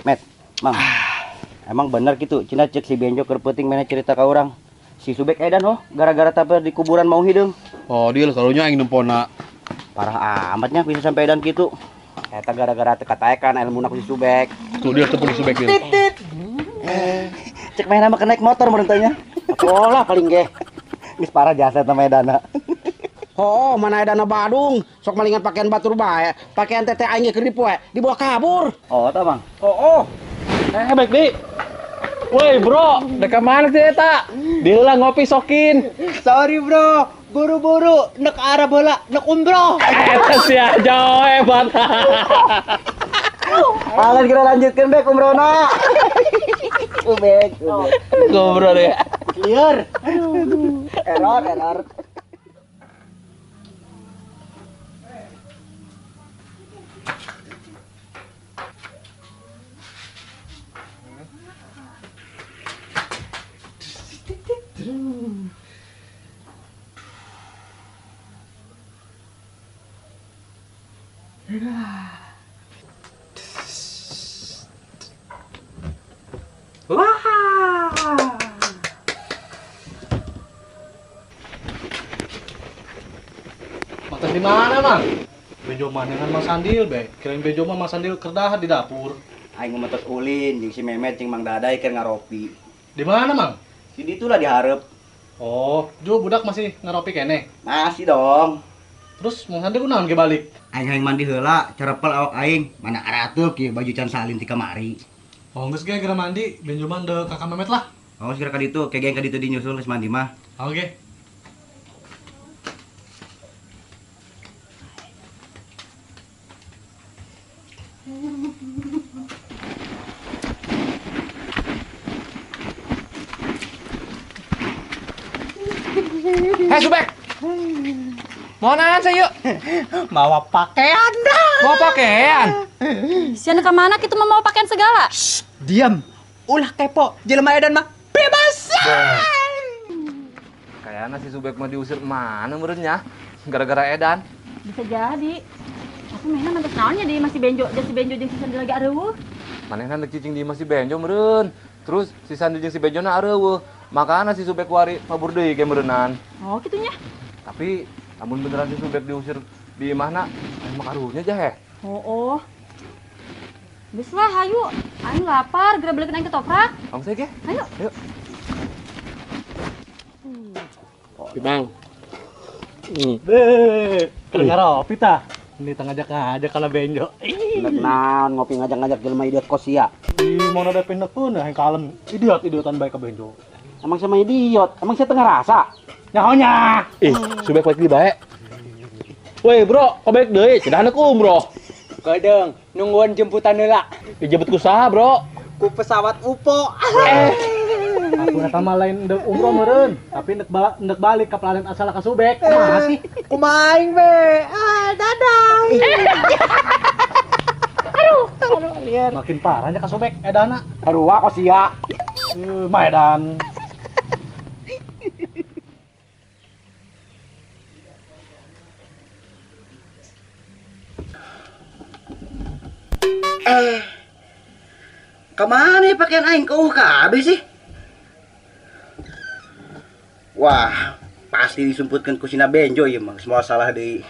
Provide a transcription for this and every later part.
Met, Mang. Emang bener gitu, cina cek si Benjo keur peuting mana cerita ka orang. Si Subek edan gara-gara taper di kuburan mau hideung. Oh, dia karunya aing nempona. Parah amatnya bisa sampai edan gitu. Eta gara-gara teka-tekan ilmuna ku si Subek. Tuh dia tepung di Subek dia. Cek main nama naik motor merentanya. Pola paling ge. Geus parah jasa eta edana. Oh, mana edana Badung. Sok malingan pakaian batur bae. Pakaian tete aing keur dipoe, dibawa kabur. Oh, eta Bang. Oh. Baik di. Woi bro, dekat mana sih eta? Diulang ngopi sokin. Sorry bro, buru-buru nek arah bola nek umroh. Eta sih aja hebat. Alan kira lanjutkan bek umrohna. Ubek. Ngobrol deh. Liar. Error. Makan di mana, Mang? Bejo manengan Mang Sandil, be. Kirain bejo mah Mang Sandil kerdahat di dapur. Aing ngumetos ulin jeung si Memet jeung Mang Dadai keur ngaropi. Di mana, Mang? Si ditu lah dihareup. Oh, Jo budak masih ngaropi kene. Masih dong. Terus Mang Sandil kunaon ge balik? Aing mandi heula, carepel awak aing. Mana aratul kieu baju can salin ti kamari. Oh, geus ge gara mandi, benjo mah de Kakak Memet lah. Oh, segera ka ditu, kegeng ka ditu dinyusul geus mandi mah. Oke. Hei Subek. Mau naan saya yuk. Bawa pakaian dah. Mau pakaian. Sian ke mana kita mau pakaian segala? Diam. Ulah kepo. Jelema edan mah bebas. Kayaknya si Subek mau diusir mana menurutnya? Gara-gara edan. Bisa jadi. Aku mainan nanti naonnya di masih benjo, jadi si benjo jeung si Sandi lagi areueuh. Manehna neuk cicing di masih benjo meureun. Terus si Sandi jeung si benjona areueuh. Makana si Subek wari mabur deui ge meureunnan. Oh, gitunya. Tapi namun beneran si Subek diusir di mana? Emang karunya aja he. Oh. Geus lah, hayu. Aing lapar, geura beulekeun aing ketoprak. Langsung ge. Ayo. Yuk. Bang. Keur ngaropi tah. Ini tang ngajak kana benjo. Nek naon ngopi ngajak-ngajak jelema idiot kosia. Di mana ada pendek pun yang kalem. Idiotan baik ke benjo. Emang sama idiot, emang saya tengah rasa. Nyahonya. Subek baik di bae. Woi, bro, kok baik deui? Cenah ku umroh. Kadang nungguan jemputan heula. Dijemput ku saha, bro? Ku pesawat UFO. Aku eta mah lain deuk umroh meureun, tapi ndek balik ke planet asal ka Subek. Masih. Kumaing be. Dadah. Makin parahnya ka Subek edana. Harua kosia. Mah edan. Kemana ya pakaian aing kau kabeh sih? Wah, pasti disumputkan ku sina benjo ya mah. Semua salah deui.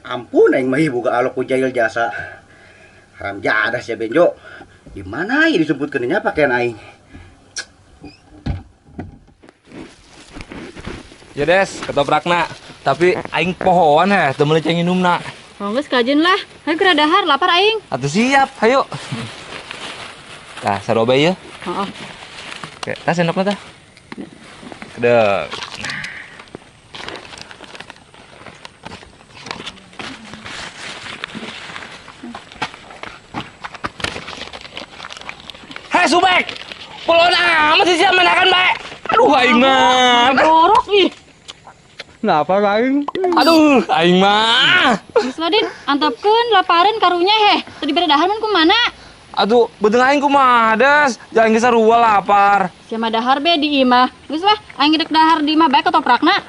Ampun aing mah boga alok ku jail jasa. Haram jadah sia benjo. Di mana ya disumputkeunnya pakaian aing? Ya des, ketoprakna. Tapi aing pohoan he, teu meuli ceng inumna. Oh, geus kajeun lah. Hayu geura dahar, lapar aing. Atuh siap, hayu. Tah, saroba ieu. Heeh. Oke, tah sendokna tah. Kedek. Hei Subek, pulon amat sih siap menakan bae. Aduh, aing mah. Borok ih. Kenapa aing? Aduh, aing mah. Geus lah, Din. Antepkeun lapareun karunya heh. Tadi bere dahar mun kumana? Aduh, beuteung aing kumaha des? Jangan geus sarua lapar. Sia mah dahar be di imah. Geus lah, aing gedek dahar di imah bae ketoprakna.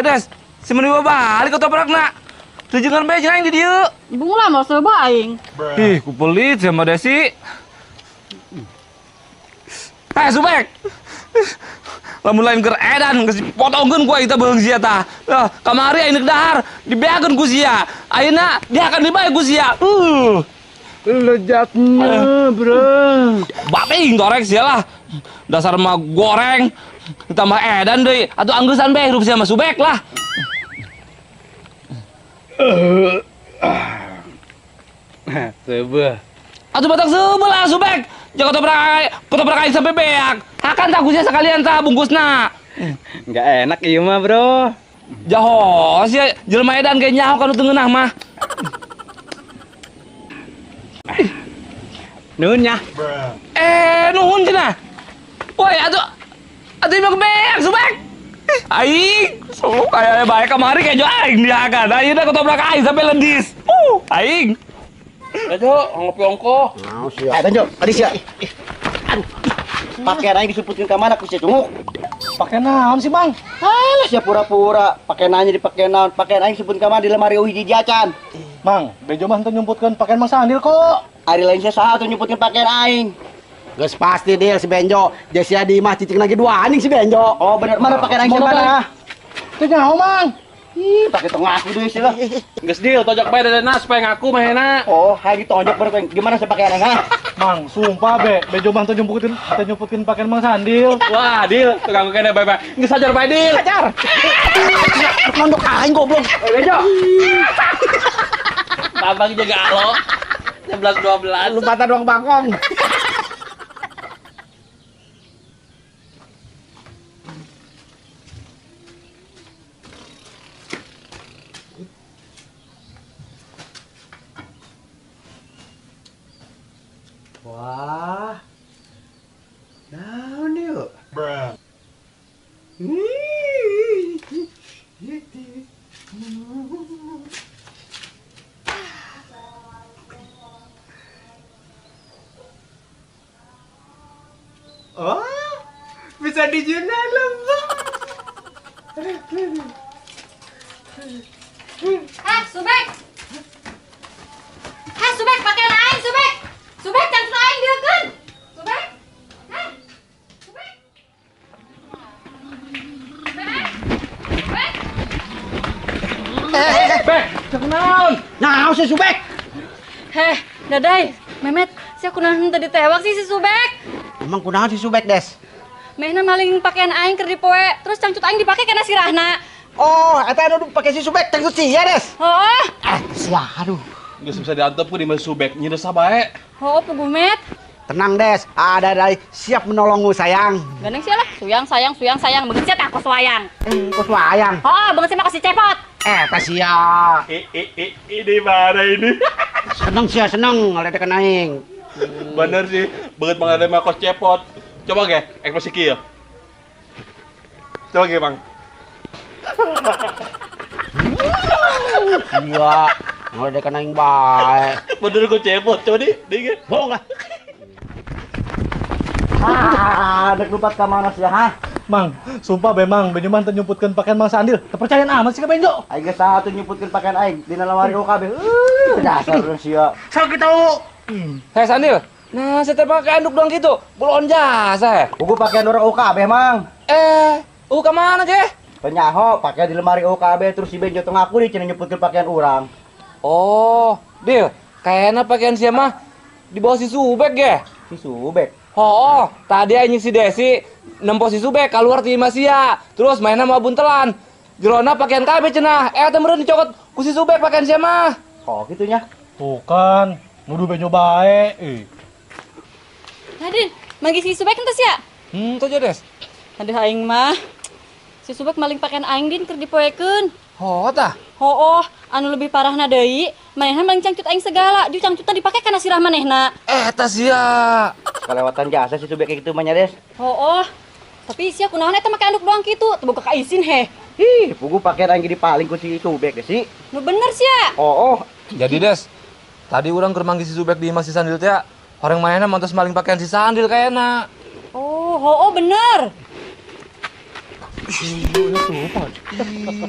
Des, si meni balik ke toprakna. Tujuan beje aing di dieu. Ibu lah mau coba aing. Ih, ku pelit sama Desi. Subek. Lamun lain keur edan geus potongkeun ku eta beung sia tah. Kamari aing dahar dibeakeun ku sia. Ayeuna dia akan dibae ku sia. Lezatnya, bro. Baping torek sia lah. Dasar mah goreng ditambah edan deui. Atuh anggusan bae hirup sia mah Subek lah. Sebuah. Atuh batak sebelah Subek. Jaga ketoprak aing sampai beak. Hakan tak ku sia sekalian tah bungkusna. Nggak enak iya mah, bro. Jaho sia jelema edan ge nyaho kana teu ngeunah mah. Nuhun ya. Nuhun cenah. Woi, atuh imah beak Subek. Aing, kayak bae kamari kayak jo aing diakan. Ayeuna ketoprak aing sampai lendis. Aing. Bejo, ongko-ongko. Benjo, tadi sia. Aduh. Pakaian aing disumputkeun ka mana ku sia cunguk. Pakai naon sih, Bang? Alah sia pura-pura. Pakaian aing dipake naon? Pakaian aing disumputkeun ka mana di lemari hiji diacan. Mang, Bejo mah teu nyumputkeun pakaian Mang Sandil kok. Ari lain sia saha tuh nyumputkeun pakaian aing. Geus pasti deal si Benjo. Jesi Adi mah cicing lagi dua anjing si Benjo. Oh bener mana pakaian aing sia mana? Teu nyaho, Mang. Ih, pakai tong ngaku deui sia lah. Geus deal tojok bae dadana supaya ngaku mah enak. Oh, hayu ditonjok baru gimana sih pakaian aing ha? Mang, sumpah Bejo mah teu nyumputkeun pakaian Mang Sandil. Wah, deal, teu ganggu kene bae-bae. Geus ajar bae deal. Ajar. Nondok aing goblok. Bejo. Babang jaga alo. 11-12 lu patah doang bangkong. Wah. Naon yuk? Oh, bisa dijual lembah. Subek. Subek pakaian aing, Subek. Subek jangan aing deukeun. Subek. Subek. Bek, naon? Naon si Subek? Dadai, Memet, sia kunaon teu ditewak sih si Subek. Emang kunaon si Subek, Des? Mehna maling pakaian aing keur dipoe, terus cangcut aing dipake kana sirahna. Oh, eta anu pake si Subek tanggut sia, Des. Heuh. Sia, aduh. Geus bisa diantep ku di mah Subek nyeun sabae. Heuh, Pugu Met. Tenang, Des. Ada dari siap menolongmu, sayang. Gandeng sia lah, suyang sayang, beungeut sia teh aku wayang. Kos wayang. Heuh, beungeut sia mah kasih cepot. Eta sia. Ini mana ini? Seneng sia, seneng ngaledekeun aing. Bener sih, banget mengadai mah kos cepot. Coba ge, ekspresi kieu. Coba ge, Bang. Iya, ngaledekeun aing bae. Bener kos cepot. Coba di ge. Bohong lah. Dek lupat ka mana sia ha? Mang, sumpah Mang, Bejo mah teu nyumputkeun pakaian Mang Sandil. Teu percayaan amat sih ka Bejo. Aing geus saha tuh nyumputkeun pakaian aing dina lemari ku kabeh. Dasar sia. Sok kitu. Sandil. Nah, saya pakai anduk doang gitu. Belum jasa. Ugu pakaian orang UKB, Mang. Ke mana, Ge? Penyaho, pakai di lemari UKB terus si Benjo tengah aku di cenah nyebutkeun pakaian urang. Oh, Dil, kayaknya pakaian siapa mah di bawah si Subek, Ge. Si Subek. Oh, tadi anjing si Desi nempo si Subek keluar ti Masia. Terus mainnya sama buntelan. Jerona pakaian KB cenah. Meureun dicokot ku si Subek pakaian siapa mah. Oh, gitunya. Bukan, nuduh Bejo bae. Nadin, manggil si Subek ente sia. Tuh aja, Des. Aduh aing mah. Si Subek maling pakaian aing din keur dipoekeun. Oh, tah. Oh, anu lebih parahna deui, manehna maling cangcut aing segala. Ju cangcutna dipake kana sirah manehna. Tah sia. Kelewatan jasa si Subek kayak gitu mah nya, Des. Oh, tapi sia kunaon eta make anduk doang kitu, teu buka kaisin he. Ih, pugu pakaian aing dipaling ku si Subek deh sih. Nu bener sia. Oh. Jadi, Des. Tadi orang keur manggil si Subek di Mas si Sandil teh. Orang mainnya mantas maling pakaian si Sandil kayaknya. Oh, bener.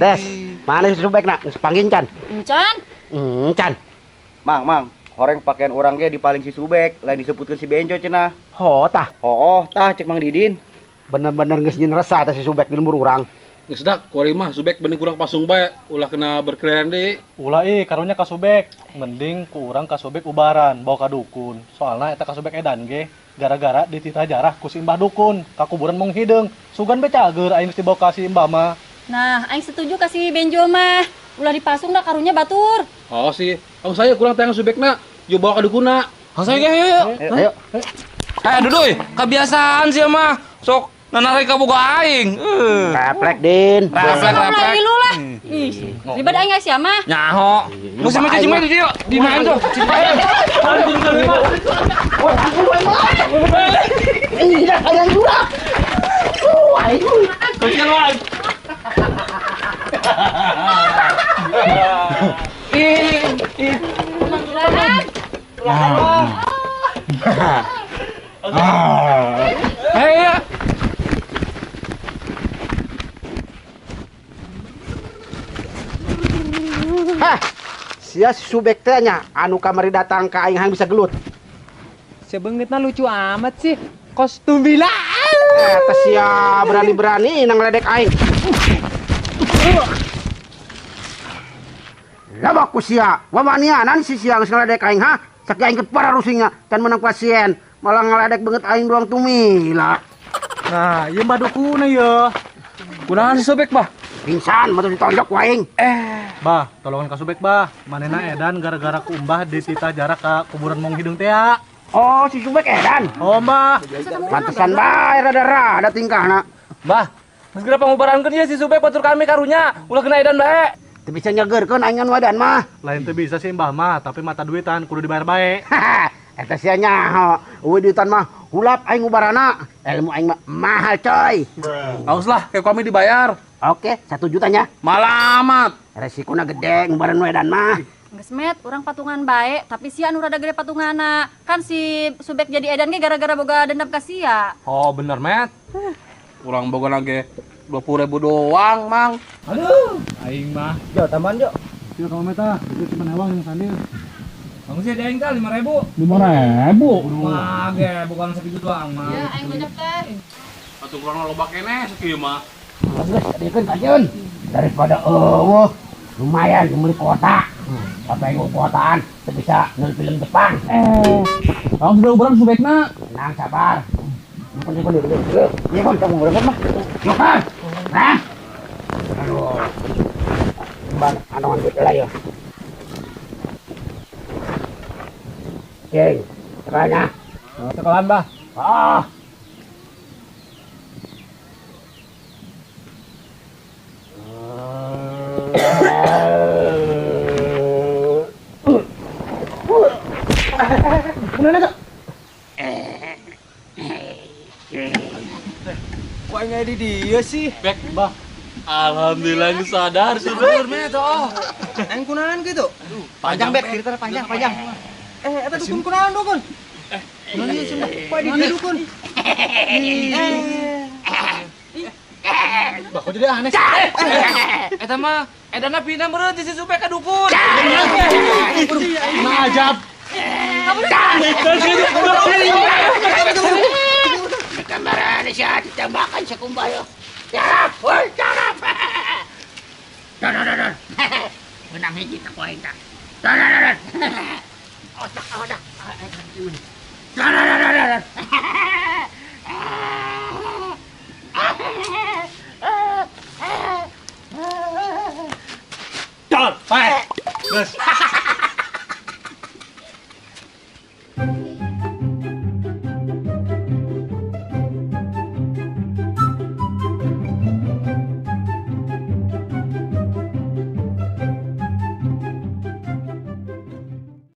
Des, mana si Subek nak? Panggil Can. Encan. Can. Mang, horeng pakaian orang ge dipaling si Subek, lain disebutkan si Benjo cenah. Tah. Tah cek Mang Didin. Bener-bener geus nyeun resah teh si Subek di lembur urang. Geus dak, kuari mah subek bening kurang pasung bae, ulah kena berkeliaran deui. Ulah karunya kasubek. Mending ku urang kasubek ubaran, bawa ka dukun. Soalna eta kasubek edan ge gara-gara dititah jarah ku si Mbah dukun, ka kuburan Mong Hideung. Sugan becager aing dibawa ka si Mbah mah. Nah, aing setuju kasih Benjo mah. Ulah dipasung dah karunya batur. Oh sih, ang saya kurang tayang subekna, yo bawa ka dukuna. Ang saya ayo. Ayo. Duduy, kebiasaan sih mah. Sok nanarik ka boga aing. Reflek Din. Reflek. Mulai dulu lah. Ih, ribet aing sia mah. Nyaho. Musim aja cuma di di main tuh. Hah, sia si Subek teh nya anu kamari datang ka aing hang bisa gelut. Sebengetna lucu amat sih. Kostum bila. Eta sia berani-berani nang ledek aing. Labak ku sia, wamanianan si sia geus ngaledek aing ha. Sak aing ket para rusingna kan menang pasien, malah ngaledek banget aing doang tumila. Nah, ieu Mbah dukun ya. Kunaon si Sobek, Bah? Pingsan mah ditonjok ku aing. Bah, tolongan kasubek bah. Manehna edan gara-gara ku Mbah dititah jarah ka kuburan Mong Hideung teh ya. Oh, si Subek edan. Oh, Mbah. Pantesan bae rada-rada tingkahna. Bah, segera pengubarankeun ieu si Sobek batur kami karunya. Ulah kena edan bae. Teu bisa nyageurkeun aing ngan wadan mah. Lain teu bisa sih Mbah mah, tapi mata duitan kudu dibayar bae. Eta sia nyaho. Eueuh duitan mah hulap aing ubarana. Ilmu aing mah mahal coy. Haus lah, kayak kami dibayar. Oke, 1 jutanya. Malamat. Resikonya gede ngubaran wedan mah. Geus met, urang patungan bae, tapi sia anu rada gede patungana. Kan si Subek jadi edan ge gara-gara boga dendam ka sia. Oh, bener, Met. Kurang boga lagi 20.000 doang, Mang. Aing mah. Yo tambahan yo. Sieu ka meta, itu cuma ewang yang sandil. Kamu sih ada yang kali 5.000. 5.000. Mage, bukan segitu doang, mah. Ya, aing banyak teh. Atuh kurang loba keneh sakieu mah. Dikeun kajun. Daripada lumayan beli kuota. Sampai kuotaan teu bisa nol film Jepang. Kamu sudah ubaran subekna. Tenang sabar. Ini iya kan kamu berapa mah? Yo kan. Nah. Aduh. Ban anoan duit lah yo. Oke, teranya. Tekalan bah. Ah. Kok nggak di dia sih? Bek, Bah. Alhamdulillah geus sadar sudah. Met, oh. Aing kunaon gitu? Panjang bek, cerita panjang. Eta dukun kunaon dukun? Kunaon ieu cenah? Kok di dia dukun? Bah, kok jadi aneh sih? Eta mah edana pindah meureun si Sobek ka dukun. Nah, ajab. Gambaran siya ditambakan sa kumbayo. Yarap! Hoy, yarap! Don. Menang hiji tak kuain tak. Don. Otak. Don. Cal, bae. Geus.